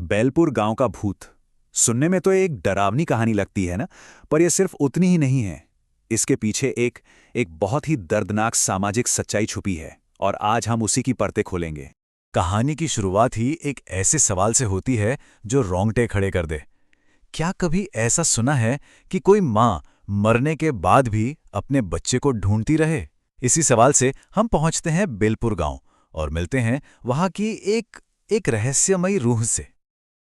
बैलपुर गांव का भूत। सुनने में तो एक डरावनी कहानी लगती है ना, पर यह सिर्फ उतनी ही नहीं है। इसके पीछे एक एक बहुत ही दर्दनाक सामाजिक सच्चाई छुपी है, और आज हम उसी की परतें खोलेंगे। कहानी की शुरुआत ही एक ऐसे सवाल से होती है जो रोंगटे खड़े कर दे। क्या कभी ऐसा सुना है कि कोई माँ मरने के बाद भी अपने बच्चे को ढूंढती रहे? इसी सवाल से हम पहुंचते हैं बेलपुर गांव और मिलते हैं वहां की एक एक रहस्यमयी रूह से।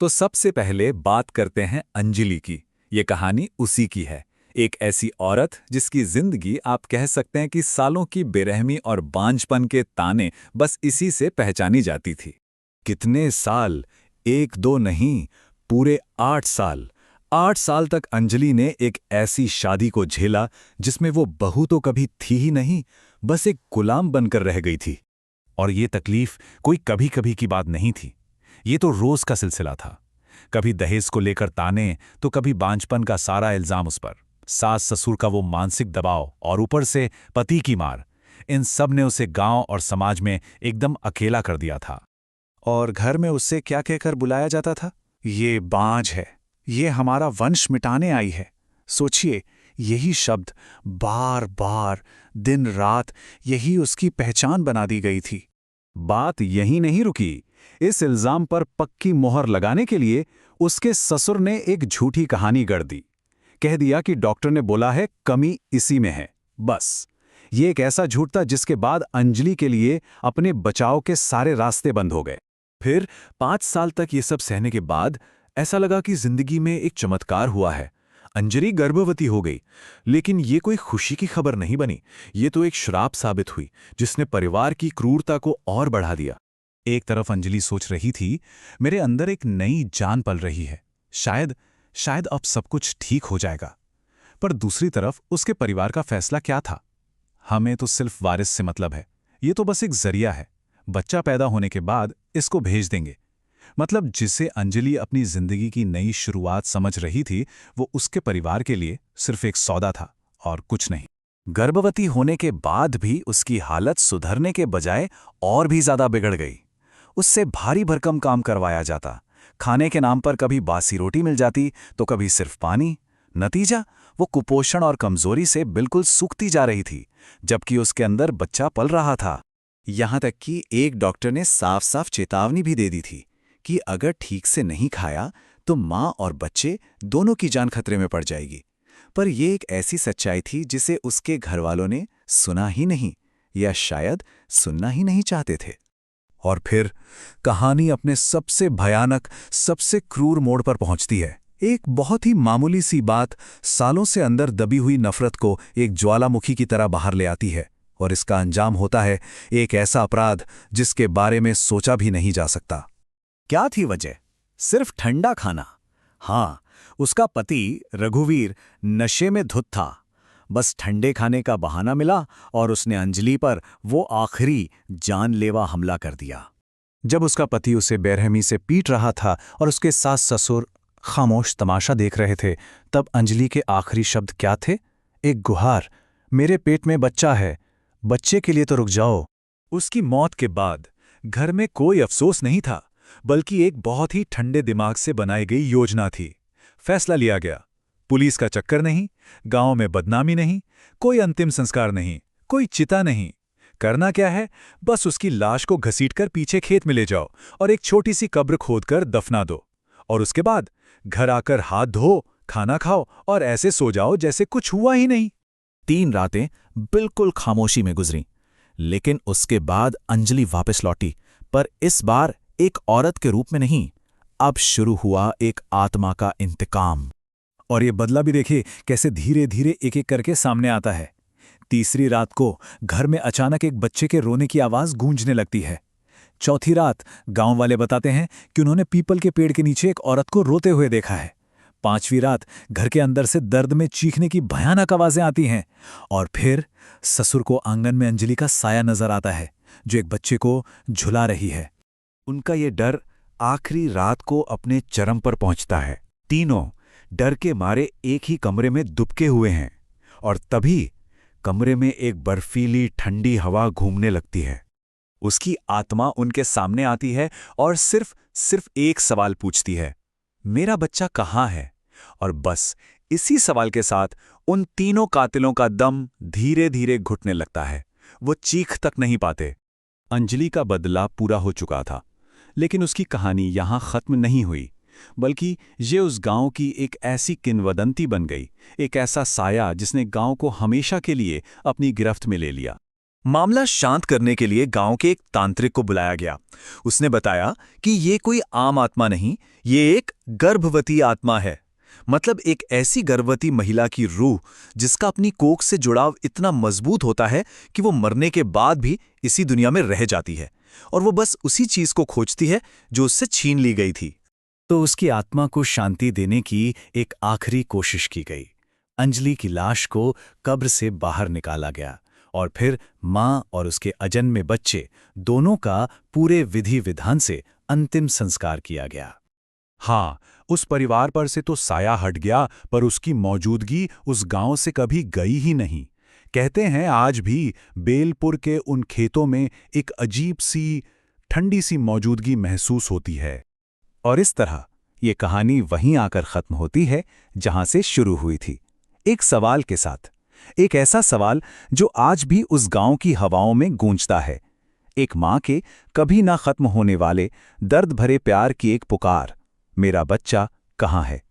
तो सबसे पहले बात करते हैं अंजलि की। ये कहानी उसी की है। एक ऐसी औरत जिसकी जिंदगी आप कह सकते हैं कि सालों की बेरहमी और बांझपन के ताने बस इसी से पहचानी जाती थी। कितने साल, एक दो नहीं, पूरे 8 साल। 8 साल तक अंजलि ने एक ऐसी शादी को झेला जिसमें वो बहू तो कभी थी ही नहीं, बस एक गुलाम बनकर रह गई थी। और ये तकलीफ कोई कभी कभी की बात नहीं थी, ये तो रोज का सिलसिला था। कभी दहेज को लेकर ताने, तो कभी बांझपन का सारा इल्जाम उस पर, सास ससुर का वो मानसिक दबाव, और ऊपर से पति की मार। इन सब ने उसे गांव और समाज में एकदम अकेला कर दिया था। और घर में उससे क्या कहकर बुलाया जाता था? ये बांझ है, ये हमारा वंश मिटाने आई है। सोचिए, यही शब्द बार बार दिन रात, यही उसकी पहचान बना दी गई थी। बात यहीं नहीं रुकी। इस इल्जाम पर पक्की मोहर लगाने के लिए उसके ससुर ने एक झूठी कहानी गढ़ दी। कह दिया कि डॉक्टर ने बोला है, कमी इसी में है। बस ये एक ऐसा झूठ था जिसके बाद अंजलि के लिए अपने बचाव के सारे रास्ते बंद हो गए। फिर 5 साल तक ये सब सहने के बाद ऐसा लगा कि जिंदगी में एक चमत्कार हुआ है। अंजलि गर्भवती हो गई, लेकिन ये कोई खुशी की खबर नहीं बनी। ये तो एक श्राप साबित हुई, जिसने परिवार की क्रूरता को और बढ़ा दिया। एक तरफ अंजलि सोच रही थी, मेरे अंदर एक नई जान पल रही है, शायद शायद अब सब कुछ ठीक हो जाएगा। पर दूसरी तरफ उसके परिवार का फैसला क्या था? हमें तो सिर्फ वारिस से मतलब है, ये तो बस एक जरिया है। बच्चा पैदा होने के बाद इसको भेज देंगे। मतलब जिसे अंजलि अपनी जिंदगी की नई शुरुआत समझ रही थी, वो उसके परिवार के लिए सिर्फ एक सौदा था और कुछ नहीं। गर्भवती होने के बाद भी उसकी हालत सुधरने के बजाय और भी ज्यादा बिगड़ गई। उससे भारी भरकम काम करवाया जाता। खाने के नाम पर कभी बासी रोटी मिल जाती, तो कभी सिर्फ पानी। नतीजा, वो कुपोषण और कमजोरी से बिल्कुल सूखती जा रही थी, जबकि उसके अंदर बच्चा पल रहा था। यहां तक कि एक डॉक्टर ने साफ साफ चेतावनी भी दे दी थी कि अगर ठीक से नहीं खाया तो मां और बच्चे दोनों की जान खतरे में पड़ जाएगी। पर यह एक ऐसी सच्चाई थी जिसे उसके घरवालों ने सुना ही नहीं, या शायद सुनना ही नहीं चाहते थे। और फिर कहानी अपने सबसे भयानक, सबसे क्रूर मोड़ पर पहुंचती है। एक बहुत ही मामूली सी बात सालों से अंदर दबी हुई नफरत को एक ज्वालामुखी की तरह बाहर ले आती है, और इसका अंजाम होता है एक ऐसा अपराध जिसके बारे में सोचा भी नहीं जा सकता। क्या थी वजह? सिर्फ ठंडा खाना। हाँ, उसका पति रघुवीर नशे में धुत था। बस ठंडे खाने का बहाना मिला और उसने अंजलि पर वो आखिरी जानलेवा हमला कर दिया। जब उसका पति उसे बेरहमी से पीट रहा था और उसके सास ससुर खामोश तमाशा देख रहे थे, तब अंजलि के आखिरी शब्द क्या थे? एक गुहार, मेरे पेट में बच्चा है, बच्चे के लिए तो रुक जाओ। उसकी मौत के बाद घर में कोई अफसोस नहीं था, बल्कि एक बहुत ही ठंडे दिमाग से बनाई गई योजना थी। फैसला लिया गया, पुलिस का चक्कर नहीं, गांव में बदनामी नहीं, कोई अंतिम संस्कार नहीं, कोई चिता नहीं। करना क्या है? बस उसकी लाश को घसीटकर पीछे खेत में ले जाओ और एक छोटी सी कब्र खोदकर दफना दो। और उसके बाद घर आकर हाथ धो, खाना खाओ और ऐसे सो जाओ जैसे कुछ हुआ ही नहीं। 3 रातें बिल्कुल खामोशी में गुजरीं, लेकिन उसके बाद अंजलि वापस लौटी, पर इस बार एक औरत के रूप में नहीं। अब शुरू हुआ एक आत्मा का इंतकाम। और ये बदला भी देखिए कैसे धीरे धीरे एक एक करके सामने आता है। तीसरी रात को घर में अचानक एक बच्चे के रोने की आवाज गूंजने लगती है। चौथी रात गांव वाले बताते हैं कि उन्होंने पीपल के पेड़ के नीचे एक औरत को रोते हुए देखा है। 5वीं रात घर के अंदर से दर्द में चीखने की भयानक आवाजें आती हैं। और फिर ससुर को आंगन में अंजलि का साया नजर आता है, जो एक बच्चे को झुला रही है। उनका ये डर आखिरी रात को अपने चरम पर पहुंचता है। तीनों डर के मारे एक ही कमरे में दुबके हुए हैं, और तभी कमरे में एक बर्फीली ठंडी हवा घूमने लगती है। उसकी आत्मा उनके सामने आती है और सिर्फ एक सवाल पूछती है, मेरा बच्चा कहाँ है? और बस इसी सवाल के साथ उन तीनों कातिलों का दम धीरे धीरे घुटने लगता है। वो चीख तक नहीं पाते। अंजलि का बदला पूरा हो चुका था, लेकिन उसकी कहानी यहां खत्म नहीं हुई, बल्कि ये उस गांव की एक ऐसी किंवदंती बन गई, एक ऐसा साया जिसने गांव को हमेशा के लिए अपनी गिरफ्त में ले लिया। मामला शांत करने के लिए गांव के एक तांत्रिक को बुलाया गया। उसने बताया कि ये कोई आम आत्मा नहीं, ये एक गर्भवती आत्मा है। मतलब एक ऐसी गर्भवती महिला की रूह जिसका अपनी कोख से जुड़ाव इतना मजबूत होता है कि वो मरने के बाद भी इसी दुनिया में रह जाती है, और वो बस उसी चीज को खोजती है जो उससे छीन ली गई थी। तो उसकी आत्मा को शांति देने की एक आखिरी कोशिश की गई। अंजलि की लाश को कब्र से बाहर निकाला गया और फिर मां और उसके अजन्मे बच्चे दोनों का पूरे विधि विधान से अंतिम संस्कार किया गया। हाँ, उस परिवार पर से तो साया हट गया, पर उसकी मौजूदगी उस गांव से कभी गई ही नहीं। कहते हैं आज भी बेलपुर के उन खेतों में एक अजीब सी ठंडी सी मौजूदगी महसूस होती है। और इस तरह ये कहानी वहीं आकर खत्म होती है जहां से शुरू हुई थी, एक सवाल के साथ। एक ऐसा सवाल जो आज भी उस गांव की हवाओं में गूंजता है। एक मां के कभी ना खत्म होने वाले दर्द भरे प्यार की एक पुकार, मेरा बच्चा कहाँ है?